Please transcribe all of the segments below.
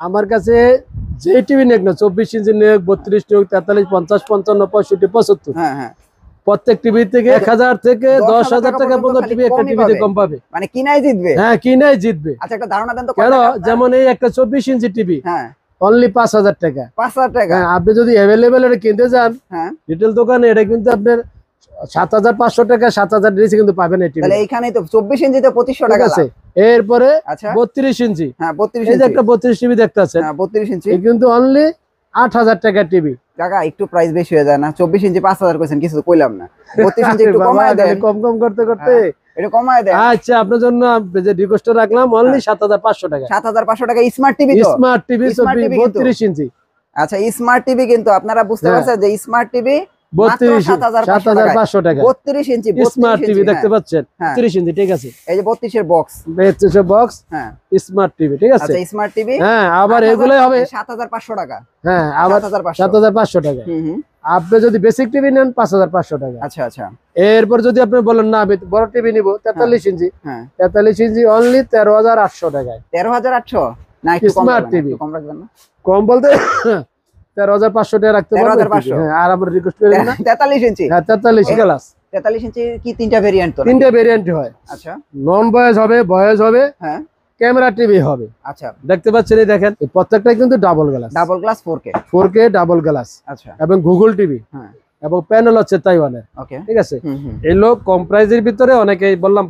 আমার কাছে যে টিভি নেক না 24 ইঞ্চি নেক 32 নেক 43 50 55 65 75 হ্যাঁ হ্যাঁ প্রত্যেক টিভি থেকে 1000 থেকে 10000 টাকা পর্যন্ত টিভি একটা টিভিতে কম পাবে, মানে কিনাই জিতবে। হ্যাঁ কিনাই জিতবে। আচ্ছা একটা ধারণা দেন তো কেন, যেমন এই একটা 24 ইঞ্চি টিভি হ্যাঁ অনলি 5000 টাকা। 5000 টাকা। হ্যাঁ, আপনি যদি অ্যাভেলেবেল এটা কিনতে যান হ্যাঁ রিটেল দোকানে এটা কিন্তু আপনার 7500 টাকা 7000 নিচে কিন্তু পাবেন এই টিভি। তাহলে এইখানেই তো 24 ইঞ্চিতে 2500 টাকা আছে। এরপরে আচ্ছা 32 ইঞ্চি, হ্যাঁ 32 এই যে ইঞ্চি একটা 32 টিভি দেখতে আছেন, হ্যাঁ 32 ইঞ্চি এই কিন্তু অনলি 8000 টাকা টিভি। কাকা একটু প্রাইস বেশি হয়ে যায় না? 24 ইঞ্চি 5000 কইছেন, কিছু তো কইলাম না। 32 ইঞ্চি একটু কমায় দেন, কম কম করতে করতে একটু কমায় দেন। আচ্ছা আপনার জন্য যে রিকোয়েস্ট রাখলাম অনলি 7500 টাকা। 7500 টাকা স্মার্ট টিভি তো? স্মার্ট টিভি Smart TV কিন্তু। 32 ইঞ্চি। আচ্ছা স্মার্ট টিভি কিন্তু আপনারা বুঝতে পারছেন যে স্মার্ট টিভি 7500 টাকা 32 ইঞ্চি স্মার্ট টিভি দেখতে পাচ্ছেন, হ্যাঁ। 32 ইঞ্চি ঠিক আছে। এই যে 32 এর বক্স, 32 বক্স হ্যাঁ স্মার্ট টিভি ঠিক আছে। আচ্ছা স্মার্ট টিভি হ্যাঁ, আবার এগুলাই হবে 7500 টাকা। হ্যাঁ, আবার 7500 টাকা। হুম আপনি যদি বেসিক টিভি নেন 5500 টাকা। আচ্ছা আচ্ছা এরপর যদি আপনি বলেন না আমি বড় টিভি নিব 43 ইঞ্চি, হ্যাঁ 43 ইঞ্চি অনলি 13800 টাকায়। 13800 না একটু কম স্মার্ট রাখবেন, টিভি একটু কম রাখবেন না? কম বলতে 13500 টাকা রাখতে পারবেন। 13500 হ্যাঁ, আর আমরা রিকোয়েস্ট করি না 43 ইঞ্চি। হ্যাঁ 43 ক্লাস 43 ইঞ্চি কি তিনটা ভেরিয়েন্ট তো? তিনটা ভেরিয়েন্ট হয়। আচ্ছা নন ভয়েস হবে, ভয়েস হবে, হ্যাঁ ক্যামেরা টিভি হবে। আচ্ছা দেখতে পাচ্ছেন, এই দেখেন এই প্রত্যেকটাই কিন্তু double glass, double glass 4K 4K double glass আচ্ছা এবং গুগল টিভি হ্যাঁ এবং প্যানেল হচ্ছে তাইওয়ানের। ওকে ঠিক আছে। হুম এই লোক কম প্রাইজের ভিতরে অনেকেই বললাম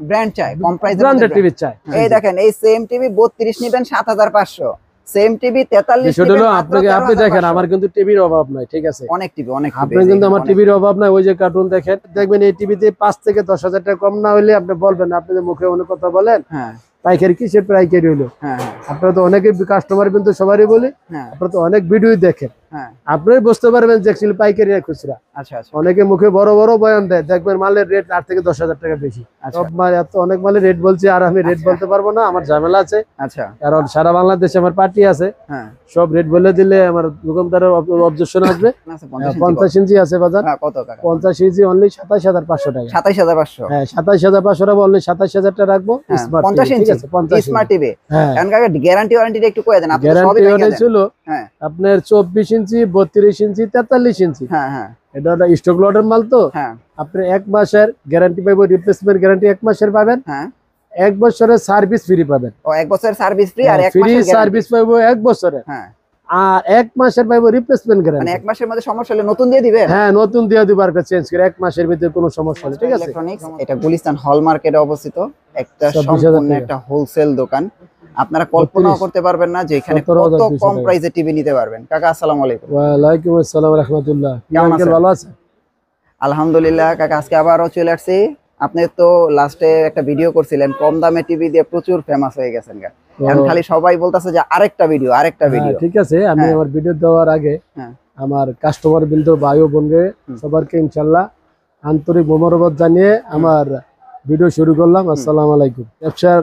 ব্র্যান্ড চাই, কম প্রাইসে ব্র্যান্ডেড টিভি চাই। এই দেখেন এই সেম টিভি 32 নেবেন 7500, সেম টিভি 43 বিষয়টা হলো আপনাকে, আপনি দেখেন আমার কিন্তু টিভির অভাব নাই, ঠিক আছে। অনেক টিভি অনেক টিভি আপনি কিন্তু আমার টিভির অভাব নাই। ওই যে কার্টুন দেখেন, দেখবেন এই টিভিতে 5 থেকে 10,000 টাকা কম না হইলে আপনি বলবেন, আপনি যে মুখে অনেক কথা বলেন হ্যাঁ পাইকারি কিসের পাইকারি হইলো। হ্যাঁ আপনারা তো অনেকে কাস্টমার কিন্তু সবারই বলি, হ্যাঁ আপনারা তো অনেক ভিডিও দেখেন, হ্যাঁ আপনারাই বুঝতে পারবেন যে অ্যাকচুয়ালি পাইকারি আর খুচরা। আচ্ছা আচ্ছা অনেকে মুখে বড় বড় বয়ান দেয়, দেখবেন মালের রেট 8 থেকে 10,000 টাকা বেশি। আচ্ছা। সব মাল এত অনেক মালের রেট বলছে, আর আমি রেট বলতে পারবো না, আমার ঝামেলা আছে। আচ্ছা কারণ সারা বাংলাদেশে আমার পার্টি আছে, হ্যাঁ সব রেট বলে দিলে আমার দোকানদারের অবজেকশন আসবে। 50 ইঞ্চি আছে বাজার, হ্যাঁ কত টাকা? 50 ইঞ্চি অনলি 27500 টাকা। 27500 হ্যাঁ 27500 টাকা অনলি 27000 টাকা রাখবো। স্মার্ট 50 ঠিক ইঞ্চি আছে, 50 স্মার্ট টিভি। হ্যাঁ, এখন কাকা গ্যারান্টি ওয়ারেন্টিটা একটু কই দেন, আপনি তো সবই গ্যারান্টি ভেঙে দেন। ছিল হ্যাঁ আপনার 24 ইঞ্চি 32 ইঞ্চি 43 ইঞ্চি। হ্যাঁ হ্যাঁ এটা স্টক লটের মাল তো হ্যাঁ আপনি 1 মাসের গ্যারান্টি পাইবো, রিপ্লেসমেন্ট গ্যারান্টি 1 মাসের পাবেন, হ্যাঁ 1 বছরের সার্ভিস ফ্রি পাবেন। ও 1 বছরের সার্ভিস ফ্রি আর 1 ফ্রি মাসের সার্ভিস পাইবো 1 বছরের, হ্যাঁ আর 1 মাসের পাইবো রিপ্লেসমেন্ট মানে গ্যারান্টি। 1 মাসের মধ্যে সমস্যা হলে নতুন দিয়ে দিবেন? হ্যাঁ, নতুন দিয়ে দিবার কাছে চেঞ্জ করে 1 মাসের ভিতরে কোনো সমস্যা নেই, ঠিক আছে। ইলেকট্রনিক্স, এটা গুলিস্তান হল মার্কেটে অবস্থিত একটা 26,000 সম্পূর্ণ টাকা। একটা হোলসেল দোকান। আপনারা কল্পনাও করতে পারবেন না যে এখানে কত 17,200 কম টাকা। প্রাইসে টিভি নিতে পারবেন। কাকা আসসালামু আলাইকুম। ওয়ালাইকুম আসসালাম ওয়া রাহমাতুল্লাহ। কেমন আছেন? ভালো আছেন? আলহামদুলিল্লাহ কাকা, আজকে আবারও চলে আসছি। আপনি তো লাস্টে একটা ভিডিও করছিলেন কম দামে টিভি দিয়ে প্রচুর ফেমাস হয়ে গেছেন গা। এখন খালি সবাই বলতাছে যে আরেকটা ভিডিও। হ্যাঁ, ঠিক আছে। আমি আমার ভিডিও দেওয়ার আগে হ্যাঁ আমার কাস্টমার বিন্দু ভাই ও বোনকে সবাইকে ইনশাআল্লাহ আন্তরিক মোবারকবাদ জানিয়ে আমার ভিডিও শুরু করলাম। আসসালামু আলাইকুম। ব্যবসার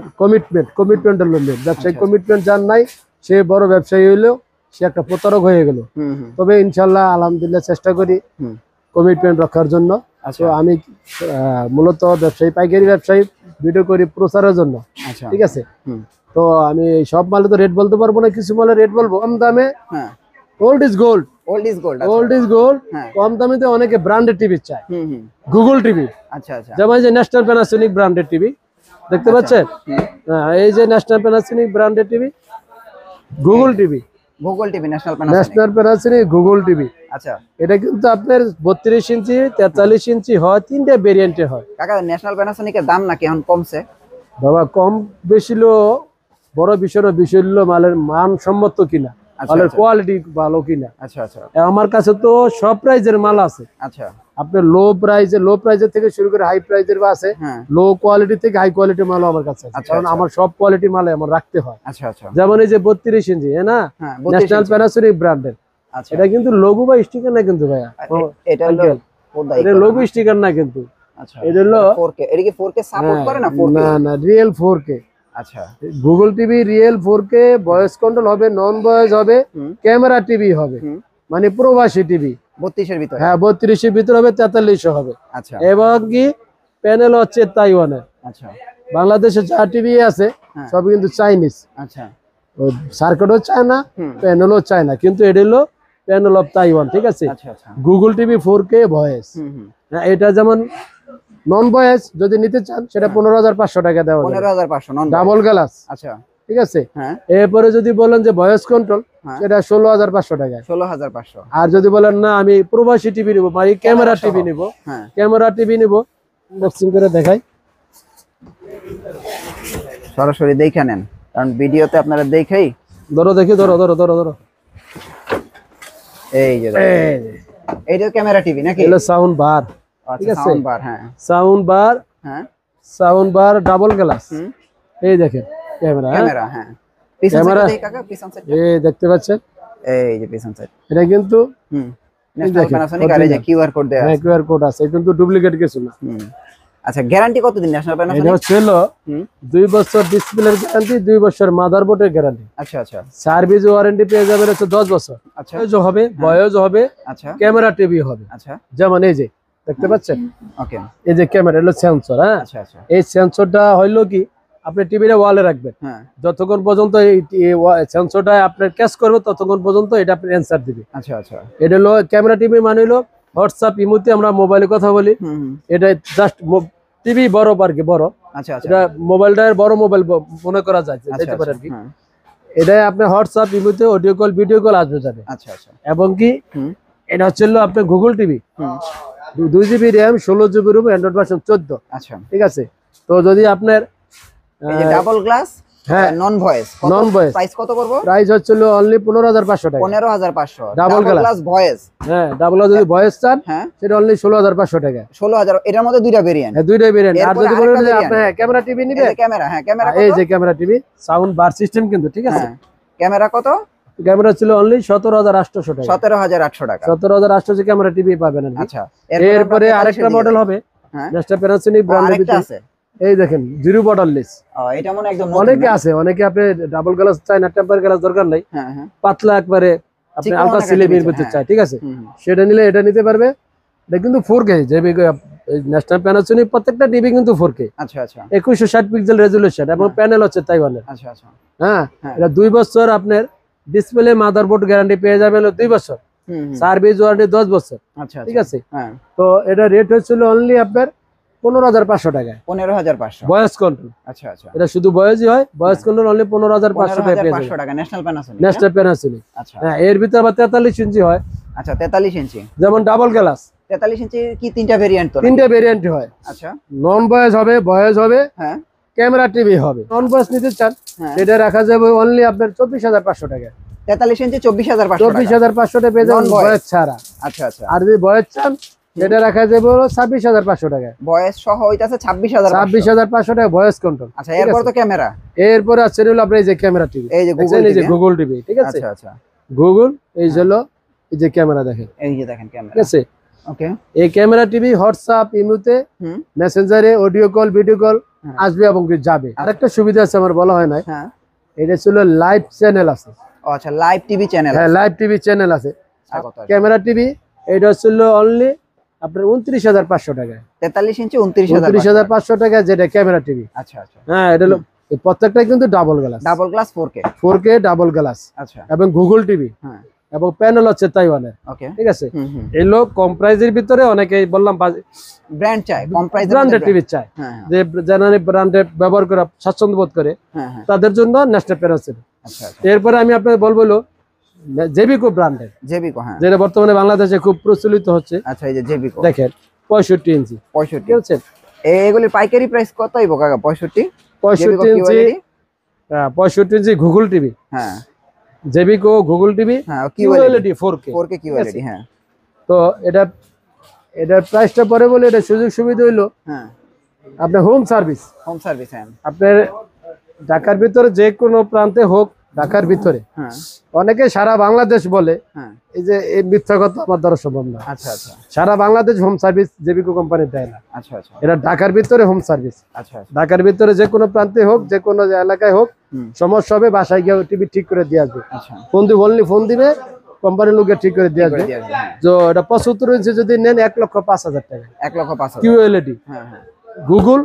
কমিটমেন্টের লোক, ব্যবসায়িক কমিটমেন্ট যার নাই সে বড় ব্যবসায়ী হইলেও সে একটা প্রতারক হয়ে গেল। তবে ইনশাআল্লাহ আলহামদুলিল্লাহ চেষ্টা করি কমিটমেন্ট রক্ষার জন্য। তো আমি মূলত ব্যবসায়ী, পাইকারি ব্যবসায়ী, ভিডিও করি প্রচারের জন্য, ঠিক আছে। তো আমি সব মালে তো রেট বলতে পারবো না, কিছু মালে রেট বলবো কম দামে। Old is gold, old is gold, old is gold. কম দামে অনেকে ব্র্যান্ডেড টিভি চায়, গুগল টিভি। আচ্ছা আচ্ছা, যেমন এই যে ন্যাশনাল প্যানাসোনিক ব্র্যান্ডেড টিভি দেখতে পাচ্ছেন, হ্যাঁ এই যে national Panasonic branded TV, Google TV, Google TV, national Panasonic Google TV. আচ্ছা, এটা কিন্তু আপনার 32 ইঞ্চি 43 ইঞ্চি হয়, তিনটা ভেরিয়েন্টে হয়। কাকা ন্যাশনাল প্যানাসোনিকের দাম নাকি এখন কমছে? বাবা কম বেশি লো বড় বিষয় হলো মালের মানসম্মত কিনা, মালের কোয়ালিটি ভালো কিনা। আচ্ছা আচ্ছা, আমার কাছে তো সব প্রাইজের মাল আছে। আচ্ছা, আপনার লো প্রাইজের থেকে শুরু করে হাই প্রাইজের আছে, লো কোয়ালিটি থেকে হাই কোয়ালিটির মালও আমার কাছে আছে। কারণ আমার সব কোয়ালিটি মাল আমার রাখতে হয়। আচ্ছা আচ্ছা, যেমন এই যে 32 ইঞ্চি না, ন্যাশনাল প্যানাসোনিক ব্র্যান্ডের। এটা কিন্তু লোগো বা স্টিকার না কিন্তু ভাইয়া, এটা লোগো স্টিকার না কিন্তু। আচ্ছা, এটা হলো 4K। এটা কি 4K সাপোর্ট করে না? 4K না, রিয়েল 4K। আচ্ছা, Google TV real 4K, voice control হবে, নন ভয়েস হবে, ক্যামেরা টিভি হবে, মানে প্রবাসী টিভি। 32 এর ভিতরে? হ্যাঁ 32 এর ভিতরে হবে, 43 হবে। আচ্ছা, এবং কি প্যানেল হচ্ছে তাইওয়ানের। আচ্ছা, বাংলাদেশে যা টিভি আছে সব কিন্তু চাইনিজ। আচ্ছা, সার্কিটও চায় না, হুম। প্যানেলও চায় না, কিন্তু এটা হলো প্যানেল অফ তাইওয়ান, ঠিক আছে। আচ্ছা আচ্ছা। গুগল টিভি 4K ভয়েস, হুম হুম। এটা যেমন নন ভয়েস যদি নিতে চান সেটা 15,500 টাকা দেওয়া যাবে, 15,500 নন ডাবল গ্লাস, আচ্ছা। ঠিক আছে। হ্যাঁ এরপরে যদি বলেন যে ভয়েস কন্ট্রোল, হ্যাঁ। সেটা 16,500 টাকা। 16,500। আর যদি বলেন না আমি প্রবাসী টিভি নিবো, মানে ক্যামেরা সহ। টিভি নিবো, হ্যাঁ ক্যামেরা টিভি নিবো, বক্সিং করে দেখাই। সরাসরি দেখে নেন, কারণ ভিডিওতে আপনারা দেখেই। ধরো দেখি, ধরো ধরো ধরো ধরো, এই যে দেখেন। এইটা ক্যামেরা টিভি নাকি? এগুলো সাউন্ড বার, ঠিক আচ্ছা আছে, সাউন্ড বার। হ্যাঁ সাউন্ড বার, হ্যাঁ। Sound bar double glass. হুম। এই দেখেন ক্যামেরা, ক্যামেরা হ্যাঁ। পিছন ক্যামেরা, সাইড দেখি কাকা, পিছন সাইড। এই দেখতে পাচ্ছেন, এই যে পিছন সাইড। এটা কিন্তু হুম। ন্যাশনাল দেখেন, প্যানাসোনিক, আর এই যে কিউআর কোড দেয়া আছে। কিউআর কোড আছে, এটা কিন্তু ডুপ্লিকেট কিছু না। হুম। আচ্ছা গ্যারান্টি কতদিন ন্যাশনাল এটা প্যানাসোনিক? ছিল হুম। 2 বছর ডিসপ্লের গ্যারান্টি, 2 বছর মাদারবোর্ডের গ্যারান্টি, আচ্ছা আচ্ছা সার্ভিস ওয়ারেন্টি পেয়ে যাবেন হচ্ছে 10 বছর। আচ্ছা ভয়েস হবে, ভয়েস হবে, আচ্ছা ক্যামেরা টিভি হবে। আচ্ছা। যেমন এই যে দেখতে পাচ্ছেন, ওকে। এই যে ক্যামেরা হলো সেন্সর, হ্যাঁ, আচ্ছা আচ্ছা। এই সেন্সরটা হইলো কি আপনি টিভিটা ওয়ালে রাখবেন, হ্যাঁ যতক্ষণ পর্যন্ত এই সেন্সরটা আপনার ক্যাচ করবে ততক্ষণ পর্যন্ত এটা আপনি অ্যান্সার দিবে। আচ্ছা আচ্ছা। এটা হলো ক্যামেরা টিভি, মানে হলো হোয়াটসঅ্যাপ ইমোতে আমরা মোবাইলে কথা বলি, হুম হুম। এটা জাস্ট টিভি বড় আর কি, বড়, আচ্ছা আচ্ছা। এটা মোবাইলটা বড় মোবাইল মনে করা যায়, আচ্ছা যেতে পারে আর আচ্ছা। কি। হ্যাঁ। এটা আপনার হোয়াটসঅ্যাপ ইমোতে অডিও কল ভিডিও কল আসবে যাবে, আচ্ছা আচ্ছা। এবং কি হুম এটা হচ্ছে আপনার গুগল টিভি, হুম। 2GB RAM, 16GB room, Android version 14, আচ্ছা। ঠিক আছে। তো যদি আপনার এই যে ডাবল গ্লাস, হ্যাঁ, নন ভয়েস, নন ভয়েস, প্রাইস কত করব? প্রাইস হচ্ছে অনলি 15,500 টাকা, 15,500। Double glass voice. হ্যাঁ, ডাবল যদি ভয়েস চান হ্যাঁ সেটা অনলি 16,500 টাকা। 16,000। এটার মধ্যে দুইটা ভেরিয়েন্ট। হ্যাঁ, দুইটাই ভেরিয়েন্ট। আর এরপরে যদি বলেন আরেকটা যে variant। আপনি ক্যামেরা টিভি এই নিবেন, যে ক্যামেরা, হ্যাঁ ক্যামেরা এই কত? যে camera TV sound bar system কিন্তু, ঠিক আছে। হ্যাঁ ক্যামেরা কত? ক্যামেরা ছিল অনলি 17,800 টাকা, 17,800 টাকা। 17,800 ক্যামেরা টিভি পাবেন আর কি। আচ্ছা। এরপরে আরেকটা মডেল হবে, হ্যাঁ নেক্সট প্যানাসোনিক ব্র্যান্ডের আরেকটা ভিতরে, আছে। এই দেখেন জিরো বর্ডারলেস। ও এটা মনে একদম নতুন অনেকে না? আছে, অনেকে আপনি ডাবল গ্লাস চাই না, টেম্পার গ্লাস দরকার নাই, হ্যাঁ হ্যাঁ। পাতলা একবারে আপনি চিকন আলট্রা একটা সিলিমের TV ভিতরে হ্যাঁ। চাই, ঠিক আছে, হুম হুম। সেটা নিলে এটা নিতে পারবে। এটা কিন্তু 4K, যে ন্যাশনাল প্যানাসোনিক প্রত্যেকটা টিভি কিন্তু 4K, আচ্ছা আচ্ছা 2160 পিক্সেল রেজুলেশন, এবং প্যানেল হচ্ছে তাইওয়ানের। আচ্ছা আচ্ছা। হ্যাঁ, হ্যাঁ। এটা 2 বছর আপনার ডিসপ্লে মাদারবোর্ড গ্যারান্টি পেয়ে যাবেন 2 বছর, হুম হুম। সার্ভিস ওয়ারেন্টি 10 বছর, আচ্ছা ঠিক আছে। হ্যাঁ। তো এটা রেট হচ্ছিল অনলি আপনার 15,500 টাকা, 15,500। Voice control. আচ্ছা আচ্ছা। এটা শুধু ভয়েসই হয়, ভয়েস কন্ট্রোল অনলি 15,500 টাকা পেয়ে যাবেন, 15,500 টাকা ন্যাশনাল প্যানাসোনিক। Next Panasonic. আচ্ছা হ্যাঁ, এর ভিতরে আবার 43 ইঞ্চি হয়, আচ্ছা। 43 ইঞ্চি। যেমন ডাবল গ্লাস, 43 ইঞ্চি কি তিনটা ভেরিয়েন্ট তো? তিনটে ভেরিয়েন্ট হয়, আচ্ছা নন ভয়েস হবে, ভয়েস হবে, হ্যাঁ ক্যামেরা টিভি হবে। নন ভয়েস নিতে চান হ্যাঁ। সেটা রাখা যাবে অনলি আপনার 24,500 টাকা, 43 ইঞ্চি 24,500 টাকা। 24,500 টাকা পেয়ে যাবেন Non-voice। ভয়েস ছাড়া। আচ্ছা আচ্ছা। আর যদি ভয়েস চান সেটা রাখা যাবে 26,500 টাকা, বয়স সহ হইতাছে 26,500। 26,500 টাকা ভয়েস কন্ট্রোল। আচ্ছা এরপর তো ক্যামেরা। এরপরে আছে হলো আপনার এই যে ক্যামেরা টিভি, এই যে গুগল এই যে টিভি। গুগল টিভি, ঠিক আছে, আচ্ছা আচ্ছা। গুগল, এই হলো এই যে ক্যামেরা দেখেন, এই যে দেখেন ঠিক ক্যামেরা। আছে। ওকে। এই ক্যামেরা টিভি হোয়াটসঅ্যাপ ইমোতে, হুম। মেসেঞ্জারে অডিও কল ভিডিও কল হ্যাঁ। আসবে এবং কি যাবে। আরেকটা সুবিধা আছে আমার বলা হয় নাই, হ্যাঁ। এটা ছিল লাইভ চ্যানেল আছে। ও আচ্ছা লাইভ টিভি চ্যানেল। হ্যাঁ, লাইভ টিভি চ্যানেল আছে। কত? ক্যামেরা টিভি এটা ছিল অনলি আপনার 29,500 টাকা, 43 ইঞ্চি 29,500। 29,500 টাকা, যেটা ক্যামেরা টিভি। আচ্ছা আচ্ছা। হ্যাঁ, এটা হলো এই প্রত্যেকটাই কিন্তু double glass, double glass 4K। 4K double glass, আচ্ছা এবং গুগল টিভি, হ্যাঁ এবং প্যানেল হচ্ছে তাইওয়ানের, ওকে। ঠিক আছে। হুম হুম। এই লোক কম প্রাইজের ভিতরে অনেকেই বললাম ব্র্যান্ড চাই, কম প্রাইসে ব্র্যান্ডেড টিভি চায়, হ্যাঁ হ্যাঁ যে জানানি ব্র্যান্ডেড ব্যবহার করা স্বাচ্ছন্দ্য বোধ করে, হ্যাঁ হ্যাঁ। তাদের জন্য ন্যাশনাল প্যানাসোনিক। আচ্ছা আচ্ছা। এরপরে আমি আপনাকে বলবো হলো জেবিকো ব্র্যান্ডের, জেবিকো, হ্যাঁ যেটা বর্তমানে বাংলাদেশে খুব প্রচলিত হচ্ছে। আচ্ছা। এই যে জেবিকো দেখেন 65 ইঞ্চি, 65। ঠিক আছে। এগুলির পাইকারি প্রাইস কত হইব কাকা? 65। 65 ইঞ্চি, 65 ইঞ্চি গুগল টিভি, হ্যাঁ জেবিকো গুগল টিভি, হ্যাঁ কিউএলইডি 4K। 4K কিউএলইডি, হ্যাঁ তো এটার প্রাইসটা পরে বলে এটা সুযোগ সুবিধা হইলো হ্যাঁ। আপনার হোম সার্ভিস। হোম সার্ভিস, হ্যাঁ আপনার ঢাকার ভিতরে যে কোনো প্রান্তে হোক, ঢাকার ভিতরে হ্যাঁ অনেকে সারা বাংলাদেশ বলে, হ্যাঁ। এই যে এই মিথ্যা কথা আমার দ্বারা সম্ভব না। আচ্ছা আচ্ছা সারা বাংলাদেশ হোম সার্ভিস জেবিকো কোম্পানি দেয় না, আচ্ছা আচ্ছা এটা ঢাকার ভিতরে হোম সার্ভিস। আচ্ছা আচ্ছা। ঢাকার ভিতরে যে কোনো প্রান্তে হোক, যে কোনো এলাকায় হোক, হুম। সমস্যা হবে বাসায় গিয়ে টিভি ঠিক করে দিয়ে আসবে। আচ্ছা। ফোন দিবে, কোম্পানির লোকে ঠিক করে দিয়ে আসবে। হ্যাঁ। তো এটা 75 ইঞ্চি যদি নেন 1,05,000 টাকা, 1,05,000। কিউএলইডি হ্যাঁ হ্যাঁ। গুগল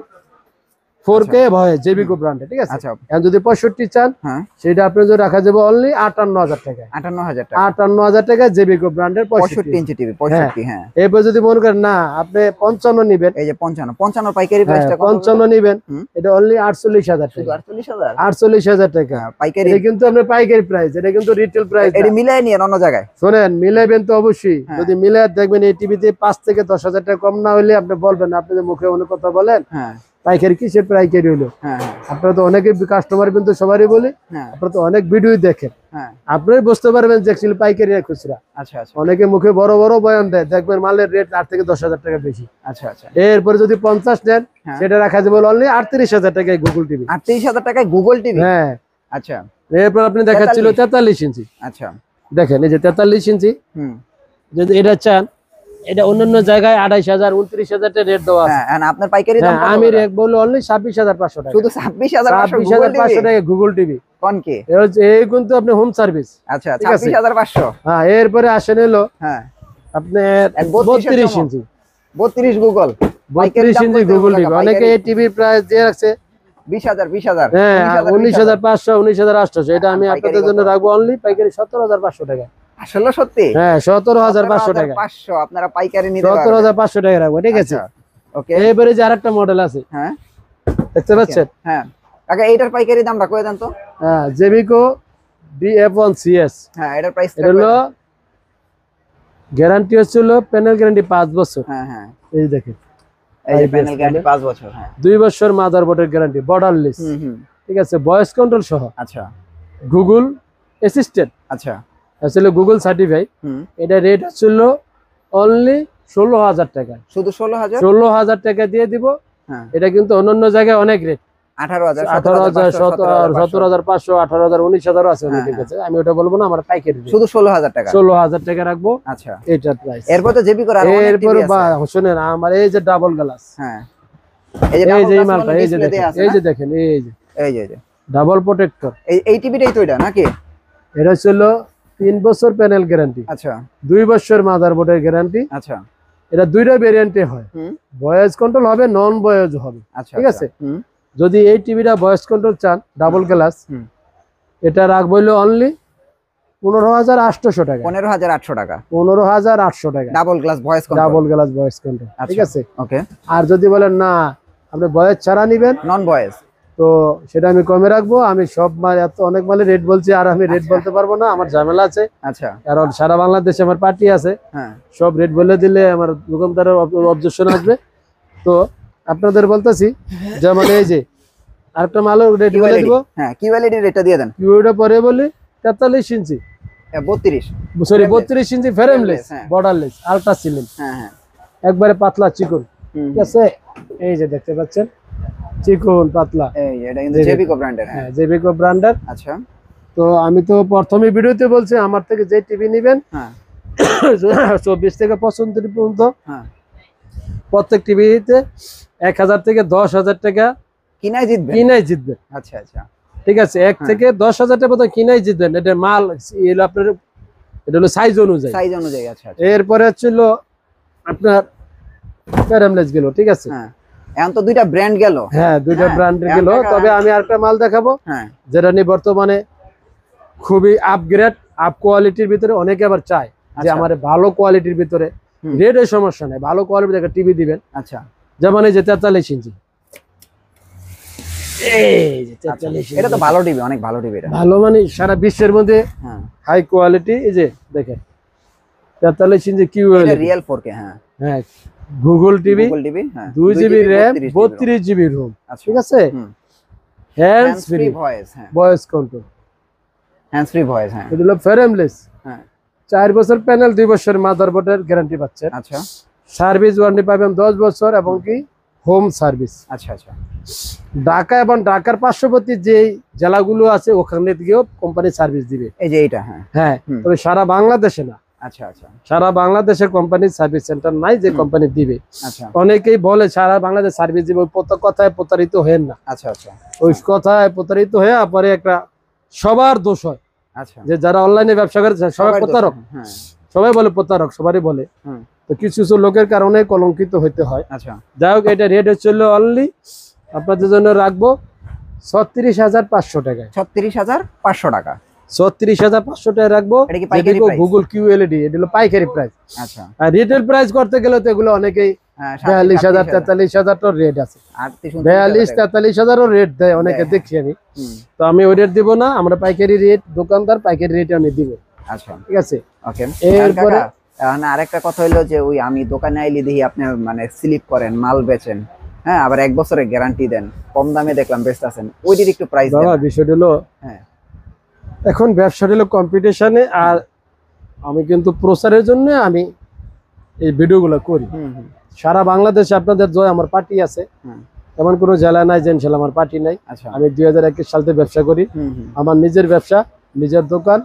4K ভয়েস জেবিকো ব্র্যান্ডের, ঠিক আছে। আচ্ছা এখন যদি 65 চান হ্যাঁ সেটা আপনি যদি রাখা যাবে অনলি 58000 টাকায়। 58000 টাকা 58000 টাকা জেবিকো ব্র্যান্ডের 65 ইঞ্চি টিভি 65 হ্যাঁ এরপর যদি মনে করেন না আপনি 55 নিবেন, এই যে 55 পাইকারি প্রাইসটা কত 55 নিবেন হুম। এটা অনলি 48000 শুধু টাকা। 48000 48000 টাকা পাইকারি এটা কিন্তু আপনার পাইকারি প্রাইস, এটা কিন্তু রিটেল প্রাইস। এটা মিলাই নিয়ে অন্য জায়গায় শোনেন মিলাইবেন তো অবশ্যই, হ্যাঁ। যদি মিলাই দেখবেন এই টিভিতে 5 থেকে 10,000 টাকা কম না হলে আপনি বলবেন, আপনি যে মুখে অনেক কথা বলেন হ্যাঁ পাইকারি কিসের পাইকারি হলো। হ্যাঁ আপনারা তো অনেকে কাস্টমার কিন্তু সবারই বলি, হ্যাঁ আপনারা তো অনেক ভিডিও দেখেন, হ্যাঁ আপনারাই বুঝতে পারবেন যে অ্যাকচুয়ালি পাইকারি আর খুচরা। আচ্ছা আচ্ছা অনেকে মুখে বড় বড় বয়ান দেয়, দেখবেন মালের রেট 8 থেকে 10,000 টাকা বেশি। আচ্ছা আচ্ছা এরপরে যদি 50 নেন হ্যাঁ। সেটা রাখা যাবে অনলি 38,000 টাকায় গুগল টিভি। 38000 টাকায় গুগল টিভি হ্যাঁ আচ্ছা এরপর আপনি দেখাচ্ছিল 43 ইঞ্চি, আচ্ছা দেখেন এই যে 43 ইঞ্চি হুম যদি এটা চান, এটা অন্যান্য জায়গায় 28,000 29,000 টাকা রেট দেওয়া আছে। হ্যাঁ আর আপনার পাইকারি দাম হ্যাঁ, কত আমি ওটা? রেট বললো অনলি 26,500 টাকা। শুধু 26500 26,500 টাকা গুগল টিভি। কোন কি এই কিন্তু আপনি হোম সার্ভিস। আচ্ছা ঠিক আছে। 26500 হ্যাঁ এরপরে আসেন এলো হ্যাঁ আপনার 32 ইঞ্চি 32 গুগল 32 ইঞ্চি গুগল টিভি। অনেকে এই টিভির প্রাইস দিয়ে রাখছে 20000 হ্যাঁ 19,500 19,800, এটা আমি পাইকারি আপনাদের জন্য কত? রাখবো অনলি পাইকারি 17,500 টাকা। আসলে সত্যি হ্যাঁ 17,500 টাকা, 500 আপনারা পাইকারি নিতে পারবেন 17,500 টাকা রাখবো, ঠিক আছে। ওকে এবারে যে আরেকটা মডেল আছে হ্যাঁ দেখতে পাচ্ছেন, হ্যাঁ কাকা এইটার পাইকারি দামটা কই দেন তো হ্যাঁ জেবিকো DF1CS। হ্যাঁ এটার প্রাইস এটা হলো গ্যারান্টি হচ্ছিল প্যানেল গ্যারান্টি 5 বছর। হ্যাঁ হ্যাঁ এই দেখেন এই যে প্যানেল গ্যারান্টি 5 বছর হ্যাঁ 2 বছর মাদারবোর্ডের গ্যারান্টি, বর্ডারলেস, হুম হুম ঠিক আছে, ভয়েস কন্ট্রোল সহ, আচ্ছা গুগল অ্যাসিস্ট্যান্ট, আচ্ছা আসলে গুগল সার্টিফাই। হুম এটা রেট হচ্ছিল অনলি 16,000 টাকা। শুধু 16000 16,000 টাকা দিয়ে দিব। হ্যাঁ এটা কিন্তু অন্যান্য জায়গায় অনেক রেট, 18000 18,000 17,500 18,000 19,000 আছে হ্যাঁ, অনেকের কাছে। আমি ওটা বলবো না, আমার পাইকারি রেট শুধু 16000 টাকা 16,000 টাকা রাখবো, আচ্ছা এটার প্রাইস। এরপর তো জেবি করে আর অনেক এরপর টিভি আছে শুনেন আমার এই যে ডাবল গ্লাস, হ্যাঁ এই যে এই যে এই double মালটা, glass এই যে display দেয়া দেখেন, আছে এই না? যে দেখেন, এই যে এই যে ডাবল প্রোটেক্টর। এই টিভিটাই তো এটা নাকি এটা ছিল 3 বছর প্যানেল গ্যারান্টি, আচ্ছা 2 বছর মাদারবোর্ডের গ্যারান্টি। আচ্ছা এটা দুইটা ভেরিয়েন্টে হয়, হুম ভয়েস কন্ট্রোল হবে, নন ভয়েস হবে, আচ্ছা ঠিক আচ্ছা, আছে। হুম যদি এই টিভিটা ভয়েস কন্ট্রোল চান ডাবল গ্লাস, হুম। এটা রাখবো হলো অনলি 15,800 টাকা, 15800 টাকা 15,800 টাকা double glass voice control double glass voice control, ঠিক আছে। ওকে আর যদি বলেন না আপনি ভয়েস ছাড়া নিবেন, নন ভয়েস তো সেটা আমি কমে রাখবো। আমি সব মাল এত অনেক মালে রেট বলছি, আর আমি রেট বলতে পারবো না, আমার ঝামেলা আছে, আচ্ছা কারণ সারা বাংলাদেশে আমার পার্টি আছে, হ্যাঁ সব রেট বলে দিলে আমার দোকানদারের অবজেকশন আসবে। তো আপনাদের বলতেছি, যেমন এই যে আরেকটা মালও রেট বলে দিব, হ্যাঁ কি ভ্যালিডি রেটটা দিয়ে দেন কিউটা পরে বলি 43 ইঞ্চি 32 সরি Frameless। 32 ইঞ্চি ফ্রেমলেস হ্যাঁ। বর্ডারলেস আলট্রা সিলিং, হ্যাঁ হ্যাঁ একবারে পাতলা চিকন, হুম, ঠিক আছে। এই যে দেখতে পাচ্ছেন চিকন পাতলা, এই এটা কিন্তু Jericho। জেবিকো ব্র্যান্ডের হ্যাঁ হ্যাঁ জেবিকো ব্র্যান্ডের। আচ্ছা তো আমি তো প্রথমে ভিডিওতে বলছি আমার থেকে যে টিভি নেবেন হ্যাঁ 24 থেকে 35 পর্যন্ত হ্যাঁ প্রত্যেক টিভিতে 1,000 থেকে 10,000 টাকা কিনাই জিতবেন কিনাই জিতবেন, আচ্ছা আচ্ছা ঠিক আছে। 1 হ্যাঁ। থেকে 10,000 টাকা পর্যন্ত কিনাই জিতবেন, এটা মাল এলো আপনার, এটা হলো সাইজ অনুযায়ী। সাইজ অনুযায়ী আচ্ছা আচ্ছা এরপরে ছিল আপনার ফ্রেমলেস গেল, ঠিক আছে। হ্যাঁ এখন তো দুইটা ব্র্যান্ড গেল হ্যাঁ দুইটা হ্যাঁ, ব্র্যান্ডের এখন গেল। দেখা- তবে আমি আরেকটা মাল দেখাবো হ্যাঁ যেটা নিয়ে বর্তমানে খুবই আপগ্রেড আপ কোয়ালিটির ভিতরে অনেকে আবার চায় যে আচ্ছা। আমার ভালো কোয়ালিটির ভিতরে হুম। রেটের সমস্যা নেই, ভালো কোয়ালিটির টিভি দিবেন। আচ্ছা যেমন এই যে 43 ইঞ্চি, এই যে আচ্ছা 43 ইঞ্চি। এটা তো ভালো টিভি অনেক ভালো টিভি এটা ভালো মানে সারা বিশ্বের মধ্যে হ্যাঁ হাই কোয়ালিটি। এই যে দেখেন 43 ইঞ্চি এটা কিউএল, রিয়েল 4K হ্যাঁ হ্যাঁ গুগল টিভি, গুগল টিভি হ্যাঁ 2 জিবি র্যাম 32 32 জিবি রোম, আচ্ছা ঠিক আছে। হুম hands hands free free voice হ্যাঁ voice control, hands free voice হ্যাঁ এটা হলো ফ্রেমলেস, হ্যাঁ 4 বছর প্যানেল 2 বছর মাদারবোর্ডের গ্যারান্টি পাচ্ছেন। আচ্ছা সার্ভিস ওয়ারেন্টি পাবেন 10 বছর এবং কি হোম সার্ভিস। আচ্ছা আচ্ছা ঢাকা এবং ঢাকার পার্শ্ববর্তী যে জেলাগুলো আছে ওখানে গিয়েও কোম্পানি সার্ভিস দিবে। এই যে এইটা হ্যাঁ হ্যাঁ হুম। তবে সারা বাংলাদেশে না, আচ্ছা আচ্ছা সারা বাংলাদেশে কোম্পানির সার্ভিস সেন্টার নাই যে কোম্পানি দিবে। আচ্ছা অনেকেই বলে সারা বাংলাদেশ সার্ভিস দিবে, ওই কথায় প্রতারিত হেন না, আচ্ছা আচ্ছা ওই কথায় প্রতারিত হয়ে পরে একটা সবার দোষ হয় আচ্ছা যে যারা অনলাইনে ব্যবসা করে সবাই সবার দোষ, প্রতারক, হ্যাঁ সবাই বলে প্রতারক, সবারই বলে। হুম তো কিছু কিছু লোকের কারণে কলঙ্কিত হইতে হয়। আচ্ছা যাই হোক এটা রেট হচ্ছিল অনলি আপনাদের জন্য রাখবো 36,500 টাকায়। 36,500 টাকা। 36,500 টাকায় রাখবো। এটা কি পাইকারি প্রাইস? গুগল কিউএলইডি, এটা হলো পাইকারি প্রাইস। আচ্ছা, আর রিটেল প্রাইস করতে গেলে তো এগুলো অনেকেই 42,000 43,000 তো রেট আছে। 42 43,000 রেট দেয় অনেকে, দেখি আমি। তো আমি ওই রেট দিব না, আমরা পাইকারি রেট, দোকানদার পাইকারি রেট আমি দিব। আচ্ছা, ঠিক আছে। ওকে। এরপরে আরেকটা কথা হলো যে ওই আমি দোকানে আইলি দেখি আপনি মানে স্লিপ করেন, মাল বেচেন, হ্যাঁ, আবার 1 বছরের গ্যারান্টি দেন, কম দামে দেখলাম বেচতেছেন, ওইটির একটু প্রাইস দেন। বাবা বিষয়টা হলো, হ্যাঁ, এখন ব্যবসাটা হলো কম্পিটিশনে, আর আমি কিন্তু প্রচারের জন্য আমি এই ভিডিওগুলো করি। সারা বাংলাদেশে আপনাদের জয় আমার পার্টি আছে, এমন কোনো জেলা নাই যে ইনশাল্লাহ আমার পার্টি নাই। আচ্ছা, আমি 2021 সাল থেকে ব্যবসা করি, আমার নিজের ব্যবসা, নিজের দোকান,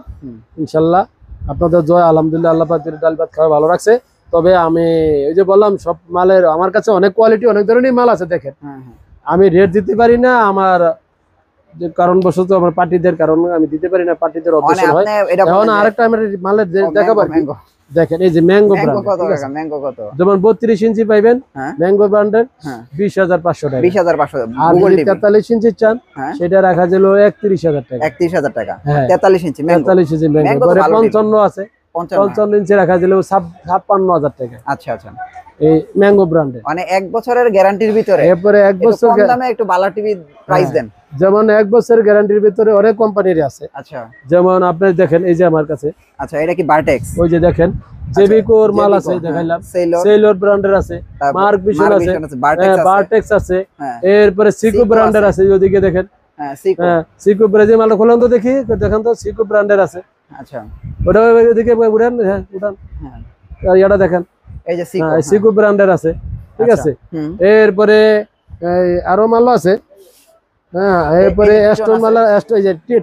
ইনশাল্লাহ আপনাদের জয় আলহামদুলিল্লাহ, আল্লাহ পাক ডাল ভাত খাওয়া ভালো রাখছে। তবে আমি ওই যে বললাম, সব মালের আমার কাছে অনেক কোয়ালিটি, অনেক ধরনের মাল আছে। দেখেন আমি রেট দিতে পারি না, আমার যে কারণবশত আমার পার্টিদের কারণে আমি দিতে পারি না, পার্টিদের অবশ্যই হয়। এখন আরেকটা আমার মালের দেখাবো। দেখেন এই যে ম্যাঙ্গো ব্র্যান্ড, ম্যাঙ্গো কত? যেমন 32 ইঞ্চি পাইবেন ম্যাঙ্গো ব্র্যান্ডের 20,500 টাকা। 20,500। আর যদি 43 ইঞ্চি চান সেটা রাখা যাবে 31,000 টাকা। 31,000 টাকা। হ্যাঁ, 43 ইঞ্চি ম্যাঙ্গো। 43 ইঞ্চি ম্যাঙ্গো। পরে 55 আছে, 55 ইঞ্চি রাখা যাবে 56,000 টাকা। আচ্ছা আচ্ছা, এই ম্যাঙ্গো ব্র্যান্ডের। মানে 1 বছরের গ্যারান্টির ভিতরে, এরপরে 1 বছর কম দামে একটু ভালো টিভি প্রাইস দেন। যেমন 1 বছরের গ্যারান্টির ভিতরে অনেক কোম্পানির আছে। আচ্ছা, যেমন আপনি দেখেন এই যে আমার কাছে, আচ্ছা, এটা কি ভার্টেক্স? ওই যে দেখেন জেবিকোর মাল আছে, দেখাইলাম। সেলর ব্র্যান্ডের আছে, মার্ক ভিশন আছে, ভার্টেক্স আছে, এরপরে সিকো ব্র্যান্ডের আছে। ওদিকে দেখেন, হ্যাঁ, সিকো ব্র্যান্ডের মালটা খুলুন তো দেখি, দেখেন তো সিকো ব্র্যান্ডের আছে। আচ্ছা, ওটা ওদিকে উঠান, হ্যাঁ উঠান। আর এটা দেখেন, এই যে সিকো ব্র্যান্ডের আছে। ঠিক আছে। এরপরে আরো মাল আছে। হ্যাঁ, এরপরে অ্যাস্টন মাল,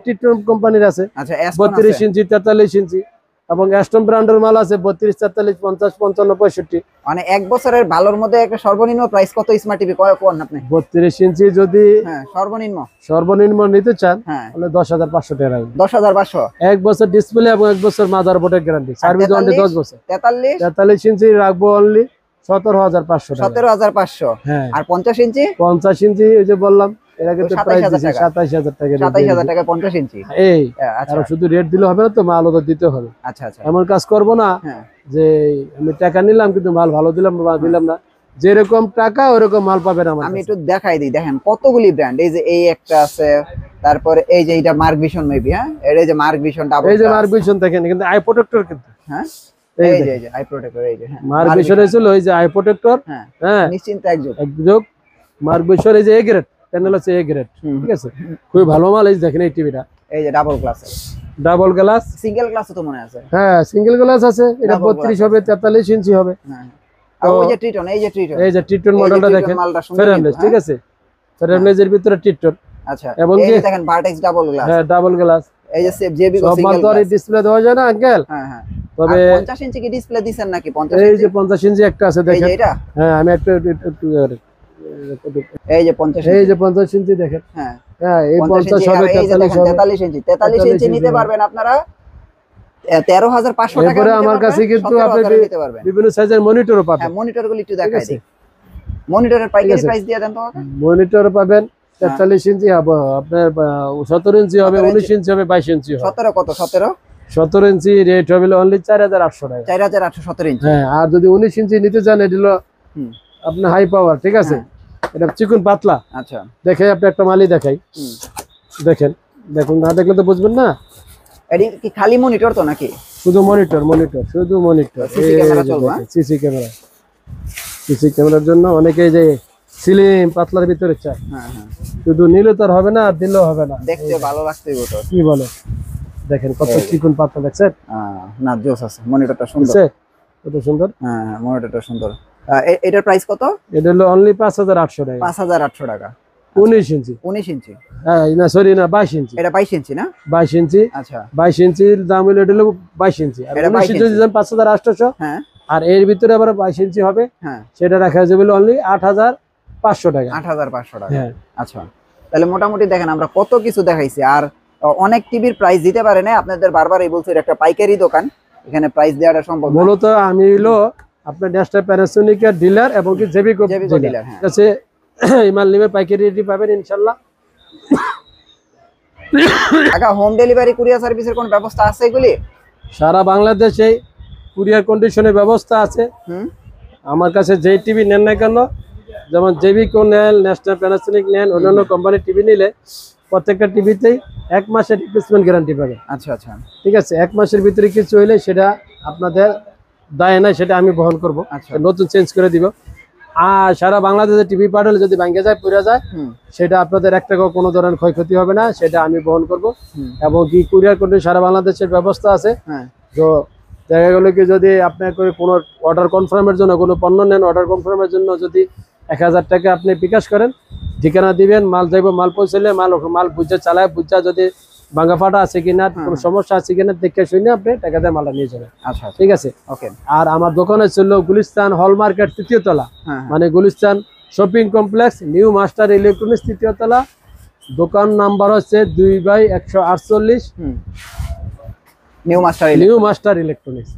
টিটন কোম্পানির আছে। আচ্ছা, 32 ইঞ্চি 43 ইঞ্চি, এবং অ্যাস্টন ব্র্যান্ডের মাল আছে 32 44 50 55 65। মানে 1 বছরের ভালোর মধ্যে একটা সর্বনিম্ন প্রাইস কত স্মার্ট টিভি কোন আপনি? 32 ইঞ্চি যদি সর্বনিম্ন নিতে চান তাহলে 10,500 টাকা রাখবেন। 10,500। 1 বছর ডিসপ্লে এবং 1 বছর মাদারবোর্ডের গ্যারান্টি, সার্ভিস ওয়ারেন্টি 10 বছর। 43 ইঞ্চি রাখবো অনলি 17,500 টাকা। 17,500। হ্যাঁ। আর 50 ইঞ্চি? 50 ইঞ্চি ওই যে বললাম, এর আগে তো প্রাইস দিছি 27,000 টাকা। 27,000 টাকা 50 ইঞ্চি। এই আচ্ছা, আর শুধু রেট দিলে হবে না তো, মাল ওদের দিতে হবে। আচ্ছা আচ্ছা, এমন কাজ করব না যে আমি টাকা নিলাম কিন্তু মাল ভালো দিলাম না। যেরকম টাকা ওরকম মাল পাবেন আমার। আমি একটু দেখাই দিই, দেখেন কতগুলি ব্র্যান্ড। এই যে এই একটা আছে, তারপরে এই যে এটা মার্ক ভিশন মেবি। হ্যাঁ, এই যে মার্ক ভিশন ডাবল, এই যে মার্ক ভিশন দেখেন, কিন্তু আই প্রোটেক্টর কিন্তু। হ্যাঁ, এই যে আই প্রোটেক্টর, এই যে মার্ক ভিশন ছিল, ওই যে আই প্রোটেক্টর। হ্যাঁ, নিশ্চিন্তে একযোগ মার্ক ভিশন। এই যে এ গ্রেড প্যানেল আছে, এ গ্রেড। ঠিক আছে, খুবই ভালো মাল। এই দেখেন এই টিভিটা, এই যে ডাবল গ্লাস, সিঙ্গেল গ্লাস তো মনে আছে। হ্যাঁ, সিঙ্গেল গ্লাস আছে। এটা 32 হবে, 43 ইঞ্চি হবে। আর ওই যে ট্রিটন, এই যে ট্রিটন মডেলটা দেখেন, ফেরামলেস। ঠিক আছে, ফেরামলেসের ভিতরে ট্রিটন। আচ্ছা, এবং এই দেখেন ভার্টেক্স ডাবল গ্লাস। হ্যাঁ, ডাবল গ্লাস। এই যে জেবিকো সিঙ্গেল গ্লাস। সব ডিসপ্লে দেওয়া যায় না আঙ্কেল। হ্যাঁ, তবে 50 ইঞ্চি কি ডিসপ্লে দিবেন নাকি? 50 এই যে 50 ইঞ্চি একটা আছে দেখেন। এই যে এটা। হ্যাঁ, আমি একটু এই যে 50 এই যে 50 ইঞ্চি দেখেন। হ্যাঁ, এই 50 হবে, 43 ইঞ্চি। 43 ইঞ্চি নিতে পারবেন আপনারা 13,500 টাকা। এরপরে আমার কাছে কিন্তু আপনি বিভিন্ন সাইজের মনিটরও পাবেন। হ্যাঁ, মনিটরগুলো একটু দেখাই দিই। মনিটরের পাইকারি প্রাইস দিয়ে দেন তো। মনিটর পাবেন 43 ইঞ্চি হবে, আপনার 17 ইঞ্চি হবে, 19 ইঞ্চি হবে, 22 ইঞ্চি হবে। 17 কত? 17 ইঞ্চি রেট হবে অনলি 4,800 টাকা। 4,817 ইঞ্চি। হ্যাঁ, আর যদি 19 ইঞ্চি নিতে চান এটা হলো আপনার হাই পাওয়ার। ঠিক আছে, এটা চিকন পাতলা। আচ্ছা, দেখে আপনি একটা মালই দেখাই। দেখেন, দেখুন, না দেখলে তো বুঝবেন না। এডি কি খালি মনিটর তো নাকি? শুধু মনিটর, শুধু মনিটর। সিসি ক্যামেরা চলবে? সিসি ক্যামেরার জন্য অনেকে যে স্লিম পাতলার ভিতরে চায়। হ্যাঁ হ্যাঁ, শুধু নিলে তো আর হবে না, আর দিলেও হবে না, দেখতে ভালো লাগতেই তো। কি বলে, দেখেন কত চিকন পাতলা, দেখছেন? না, জোস আছে, মনিটরটা সুন্দর। কত সুন্দর। হ্যাঁ, মনিটরটা সুন্দর। এটার প্রাইস কত? এটা হলো অনলি 5,800 টাকা। 5,800 টাকা। 19 ইঞ্চি। 19 ইঞ্চি? হ্যাঁ, না সরি, না 22 ইঞ্চি। এটা 22 ইঞ্চি না? 22 ইঞ্চি। আচ্ছা, 22 ইঞ্চির দাম হলো, এটা হলো 22 ইঞ্চি। আর 19 ইঞ্চি যদি দাম 5,800। হ্যাঁ, আর এর ভিতরে আবার 22 ইঞ্চি হবে। হ্যাঁ, সেটা রাখা যাবে অনলি 8,500 টাকা। 8,500 টাকা। হ্যাঁ, আচ্ছা, তাহলে মোটামুটি দেখেন আমরা কত কিছু দেখাইছি। আর অনেক টিভির প্রাইস দিতে পারে না, আপনাদের বারবারই বলছি একটা পাইকারি দোকান, এখানে প্রাইস দেওয়াটা সম্ভব না। মূলত আমি হলো আপনার ডেস্কটপ প্যানাসোনিকের ডিলার এবং কি জেবিকো ডিলার। হ্যাঁ, আছে এই মাল নিবে পাইকারি রেটে পাবেন ইনশাল্লাহ। কাকা হোম ডেলিভারি কুরিয়ার সার্ভিসের কোন ব্যবস্থা আছে এগুলি? সারা বাংলাদেশে কুরিয়ার কন্ডিশনের ব্যবস্থা আছে। হুম আমার কাছে যেই টিভি নেন না কেন, যেমন জেবিকো নেন, ন্যাশনাল প্যানাসোনিক নেন, অন্যান্য কোম্পানির টিভি নিলে প্রত্যেকটা টিভিতেই 1 মাসের রিপ্লেসমেন্ট গ্যারান্টি পাবে। আচ্ছা আচ্ছা ঠিক আছে, 1 মাসের ভিতরে কিছু হইলে সেটা আপনাদের দায় নাই, সেটা আমি বহন করব, আচ্ছা। নতুন চেঞ্জ করে দিব। আর সারা বাংলাদেশে টিভি পাঠালে যদি ভাঙ্গে যায়, পুড়ে যায়, হুম সেটা আপনাদের 1 টাকাও কোনো ধরনের ক্ষয়ক্ষতি হবে না, সেটা আমি বহন করব। হুম এবং কি কুরিয়ার কন্ডিশন সারা বাংলাদেশের ব্যবস্থা আছে। হ্যাঁ তো দেখা গেল কি যদি আপনার করে কোনো অর্ডার কনফার্মের জন্য কোনো পণ্য নেন, অর্ডার কনফার্মের জন্য যদি 1000 টাকা আপনি বিকাশ করেন, ঠিকানা দিবেন, মাল যাইব, মাল পৌঁছলে মাল বুঝে চালায়, বুঝা যদি ভাঙা ফাটা আছে কিনা, কোনো সমস্যা আছে কিনা দেখে শুনে আপনি টাকা দিয়ে মালটা নিয়ে যাবেন। আচ্ছা আচ্ছা ঠিক আছে। ওকে আর আমার দোকানে ছিল গুলিস্তান হল মার্কেট 3য় তলা, হ্যাঁ মানে Gulistan shopping complex, new master electronics 3য় তলা। দোকান নাম্বার হচ্ছে 2/148, হুম new master new master electronics.